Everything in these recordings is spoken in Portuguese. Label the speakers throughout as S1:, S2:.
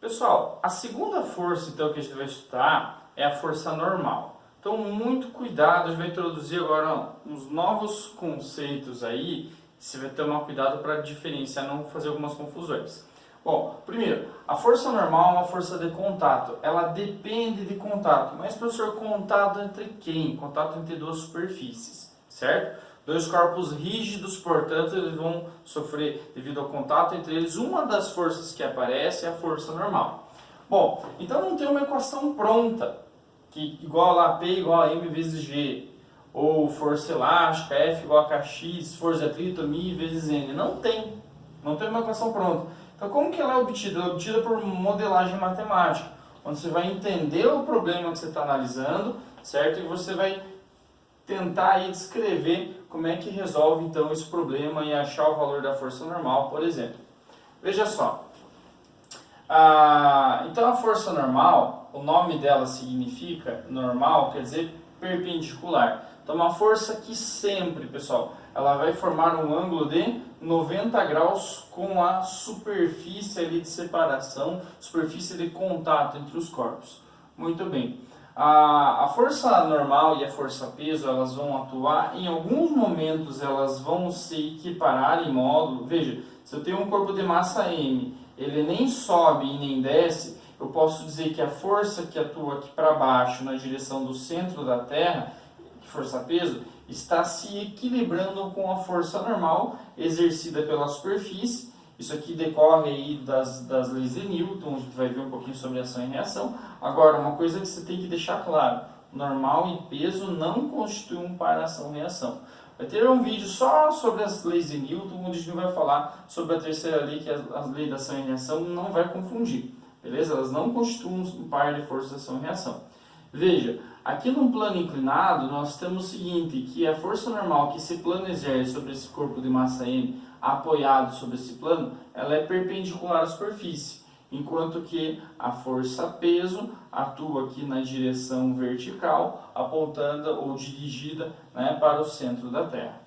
S1: Pessoal, a segunda força então que a gente vai estudar é a força normal. Então, muito cuidado, a gente vai introduzir agora uns novos conceitos aí, você vai tomar cuidado para diferenciar, não fazer algumas confusões. Bom, primeiro, a força normal é uma força de contato, ela depende de contato, mas professor, contato entre quem? Contato entre duas superfícies, certo? Dois corpos rígidos, portanto, eles vão sofrer devido ao contato entre eles. Uma das forças que aparece é a força normal. Bom, então não tem uma equação pronta, que igual a P igual a M vezes G, ou força elástica, F igual a Kx, força de atrito, μ vezes N. Não tem uma equação pronta. Então como que ela é obtida? Ela é obtida por modelagem matemática, onde você vai entender o problema que você está analisando, certo? E você vai tentar aí descrever como é que resolve então esse problema e achar o valor da força normal, por exemplo. Veja só, então a força normal, o nome dela significa normal, quer dizer perpendicular. Então uma força que sempre, pessoal, ela vai formar um ângulo de 90 graus com a superfície ali de separação, superfície de contato entre os corpos. Muito bem. A força normal e a força peso, elas vão atuar, em alguns momentos elas vão se equiparar em módulo. Veja, se eu tenho um corpo de massa M, ele nem sobe e nem desce, eu posso dizer que a força que atua aqui para baixo, na direção do centro da Terra, força peso, está se equilibrando com a força normal exercida pela superfície. Isso aqui decorre aí das leis de Newton, a gente vai ver um pouquinho sobre ação e reação. Agora, uma coisa que você tem que deixar claro, normal e peso não constituem um par ação e reação. Vai ter um vídeo só sobre as leis de Newton, onde a gente vai falar sobre a terceira lei, que é a lei da ação e reação, não vai confundir, beleza? Elas não constituem um par de força de ação e reação. Veja, aqui num plano inclinado, nós temos o seguinte, que a força normal que esse plano exerce sobre esse corpo de massa M, apoiado sobre esse plano, ela é perpendicular à superfície, enquanto que a força peso atua aqui na direção vertical, apontando ou dirigida, né, para o centro da Terra.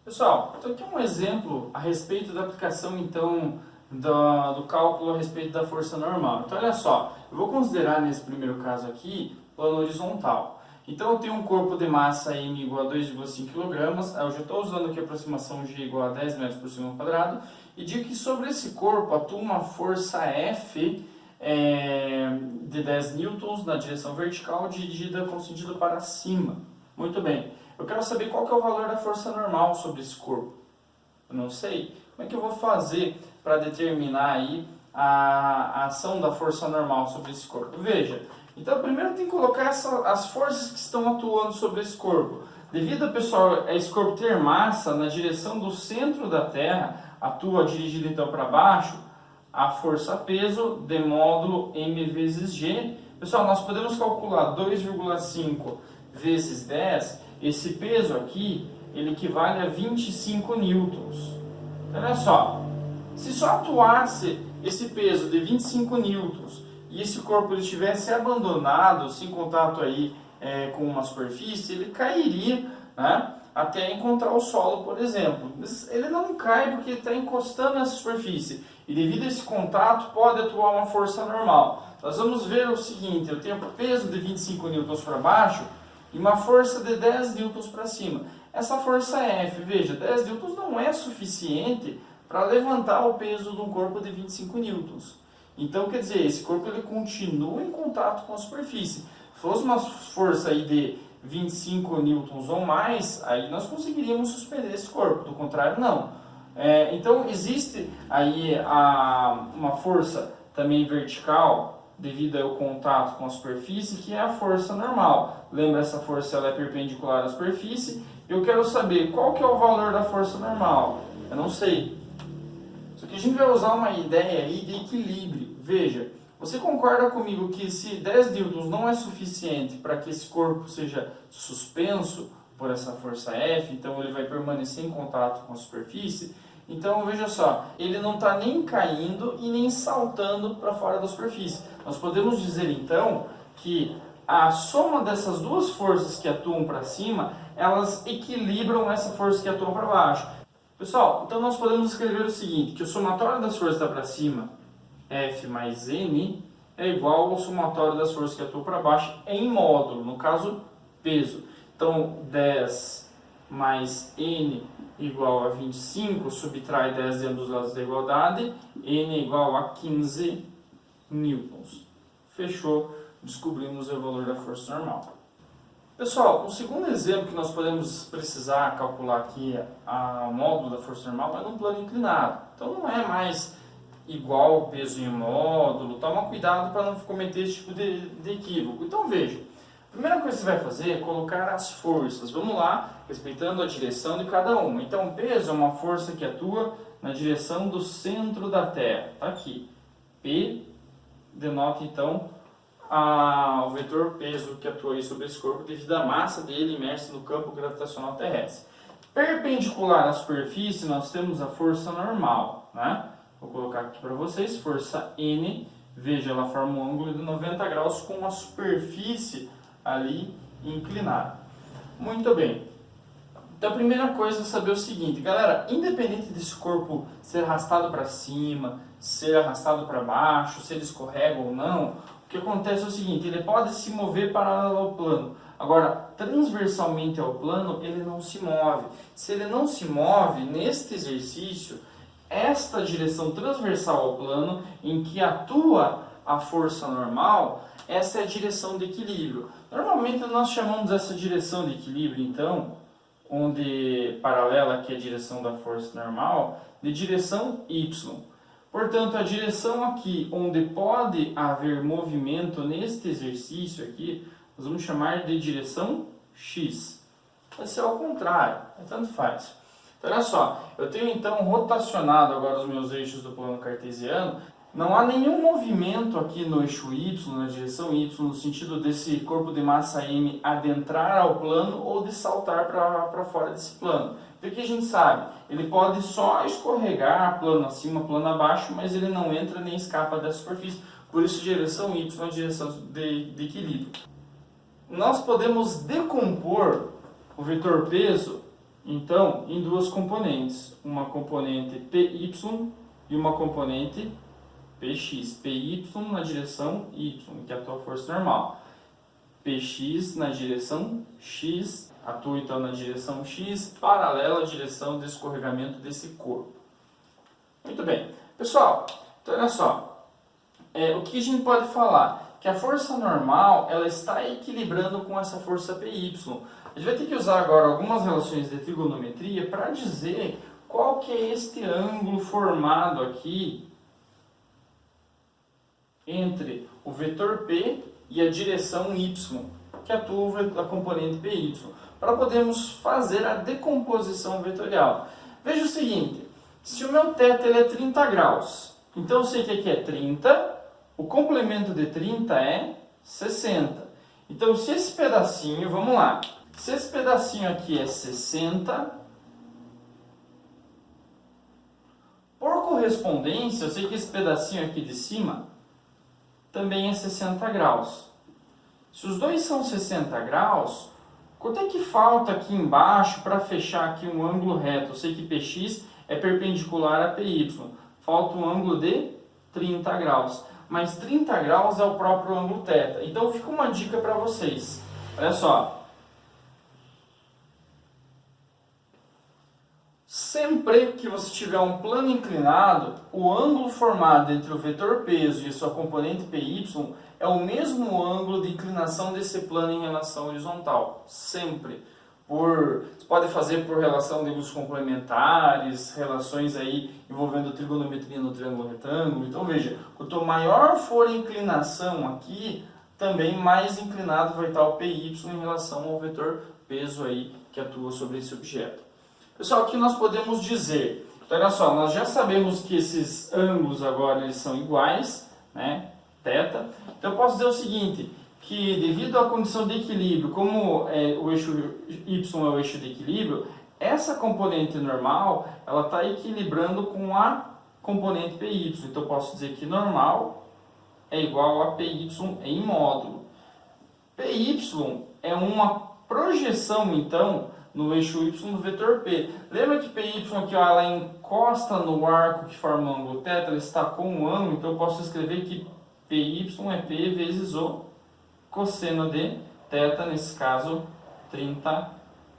S1: Pessoal, então aqui um exemplo a respeito da aplicação então do cálculo a respeito da força normal. Então olha só, eu vou considerar nesse primeiro caso aqui plano horizontal. Então eu tenho um corpo de massa M igual a 2,5 kg, eu já estou usando aqui a aproximação G igual a 10 metros por segundo quadrado, e digo que sobre esse corpo atua uma força F de 10 newtons na direção vertical, dirigida com sentido para cima. Muito bem, eu quero saber qual que é o valor da força normal sobre esse corpo. Eu não sei. Como é que eu vou fazer para determinar aí a ação da força normal sobre esse corpo? Veja, então primeiro tem que colocar as forças que estão atuando sobre esse corpo. Devido, pessoal, a esse corpo ter massa na direção do centro da Terra, atua dirigida então para baixo, a força peso de módulo M vezes G. Pessoal, nós podemos calcular 2,5 vezes 10, esse peso aqui, ele equivale a 25 newtons. Então, olha só, se só atuasse esse peso de 25 newtons e esse corpo ele estivesse abandonado, sem contato aí com uma superfície, ele cairia, né, até encontrar o solo, por exemplo. Ele não cai porque ele está encostando nessa superfície, e devido a esse contato pode atuar uma força normal. Nós vamos ver o seguinte, eu tenho peso de 25 newtons para baixo e uma força de 10 newtons para cima. Essa força F, veja, 10 newtons não é suficiente para levantar o peso de um corpo de 25 newtons. Então, quer dizer, esse corpo ele continua em contato com a superfície. Se fosse uma força aí de 25 newtons ou mais, aí nós conseguiríamos suspender esse corpo, do contrário não. Então, existe aí uma força também vertical, devido ao contato com a superfície, que é a força normal. Lembra, essa força ela é perpendicular à superfície. Eu quero saber qual que é o valor da força normal. Eu não sei. Só que a gente vai usar uma ideia aí de equilíbrio. Veja, você concorda comigo que se 10 newtons não é suficiente para que esse corpo seja suspenso por essa força F, então ele vai permanecer em contato com a superfície? Então veja só, ele não está nem caindo e nem saltando para fora da superfície. Nós podemos dizer então que a soma dessas duas forças que atuam para cima, elas equilibram essa força que atua para baixo. Pessoal, então nós podemos escrever o seguinte, que o somatório das forças está para cima F mais N é igual ao somatório das forças que atuam para baixo em módulo, no caso, peso. Então, 10 mais N igual a 25, subtrai 10 dentro dos lados da igualdade, N é igual a 15 newtons. Fechou, descobrimos o valor da força normal. Pessoal, um segundo exemplo que nós podemos precisar calcular aqui o módulo da força normal é num plano inclinado. Então não é mais igual ao peso em módulo, toma cuidado para não cometer esse tipo de equívoco. Então veja, a primeira coisa que você vai fazer é colocar as forças. Vamos lá, respeitando a direção de cada uma. Então o peso é uma força que atua na direção do centro da Terra. Está aqui. P denota então o vetor peso que atua aí sobre esse corpo devido à massa dele imersa no campo gravitacional terrestre. Perpendicular à superfície, nós temos a força normal, né? Vou colocar aqui para vocês, força N, veja, ela forma um ângulo de 90 graus com a superfície ali inclinada. Muito bem. Então a primeira coisa é saber o seguinte, galera, independente desse corpo ser arrastado para cima, ser arrastado para baixo, se ele escorrega ou não, o que acontece é o seguinte, ele pode se mover paralelo ao plano. Agora, transversalmente ao plano, ele não se move. Se ele não se move, neste exercício, esta direção transversal ao plano, em que atua a força normal, essa é a direção de equilíbrio. Normalmente nós chamamos essa direção de equilíbrio, então, onde paralela aqui a direção da força normal, de direção Y. Portanto, a direção aqui onde pode haver movimento neste exercício aqui, nós vamos chamar de direção X. Vai ser ao contrário, tanto faz. Então, olha só, eu tenho então rotacionado agora os meus eixos do plano cartesiano. Não há nenhum movimento aqui no eixo Y, na direção Y, no sentido desse corpo de massa M adentrar ao plano ou de saltar para fora desse plano. O que a gente sabe? Ele pode só escorregar plano acima, plano abaixo, mas ele não entra nem escapa da superfície. Por isso, direção Y é a direção de equilíbrio. Nós podemos decompor o vetor peso, então, em duas componentes. Uma componente PY e uma componente PX. PY na direção Y, que atua a força normal. PX na direção X, atua então na direção X, paralela à direção de escorregamento desse corpo. Muito bem. Pessoal, então olha só. O que a gente pode falar? Que a força normal, ela está equilibrando com essa força PY. A gente vai ter que usar agora algumas relações de trigonometria para dizer qual que é este ângulo formado aqui entre o vetor P e a direção Y, que atua a componente PY, para podermos fazer a decomposição vetorial. Veja o seguinte, se o meu θ ele é 30 graus, então eu sei que aqui é 30, o complemento de 30 é 60. Então se esse pedacinho, vamos lá, se esse pedacinho aqui é 60, por correspondência, eu sei que esse pedacinho aqui de cima também é 60 graus. Se os dois são 60 graus, quanto é que falta aqui embaixo para fechar aqui um ângulo reto? Eu sei que PX é perpendicular a PY. Falta um ângulo de 30 graus. Mas 30 graus é o próprio ângulo θ. Então fica uma dica para vocês. Olha só. Sempre que você tiver um plano inclinado, o ângulo formado entre o vetor peso e sua componente PY é o mesmo ângulo de inclinação desse plano em relação horizontal. Sempre. Você pode fazer por relação de luz complementares, relações aí envolvendo trigonometria no triângulo retângulo. Então veja, quanto maior for a inclinação aqui, também mais inclinado vai estar o PY em relação ao vetor peso aí que atua sobre esse objeto. Pessoal, aqui nós podemos dizer, então, olha só, nós já sabemos que esses ângulos agora eles são iguais, né, θ. Então eu posso dizer o seguinte, que devido à condição de equilíbrio, como o eixo Y é o eixo de equilíbrio, essa componente normal, ela está equilibrando com a componente PY. Então eu posso dizer que normal é igual a PY em módulo. PY é uma projeção, então, no eixo y do vetor p. Lembra que PY aqui, ó, ela encosta no arco que forma o ângulo θ, ela está com um ângulo, então eu posso escrever que PY é P vezes o cosseno de θ, nesse caso 30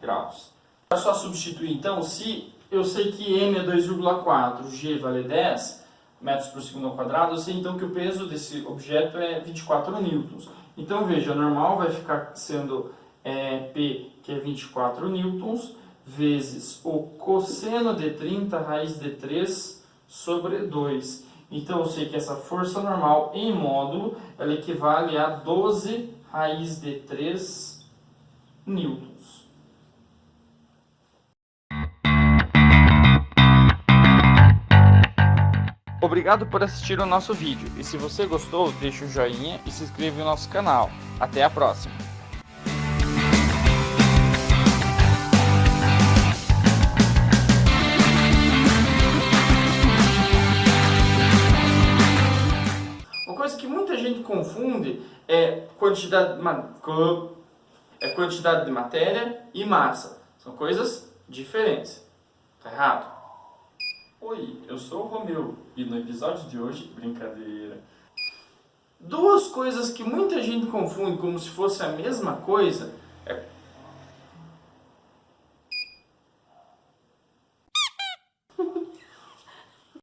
S1: graus. É só substituir então, se eu sei que m é 2,4, g vale 10 metros por segundo ao quadrado, eu sei então que o peso desse objeto é 24 newtons. Então veja, normal vai ficar sendo P, que é 24 newtons, vezes o cosseno de 30 raiz de 3 sobre 2. Então eu sei que essa força normal em módulo, ela equivale a 12 raiz de 3 newtons. Obrigado por assistir o nosso vídeo, e se você gostou, deixe o joinha e se inscreva no nosso canal. Até a próxima! Uma coisa que muita gente confunde é quantidade de matéria e massa. São coisas diferentes. Tá errado? Oi, eu sou o Romeu e no episódio de hoje, brincadeira. Duas coisas que muita gente confunde como se fosse a mesma coisa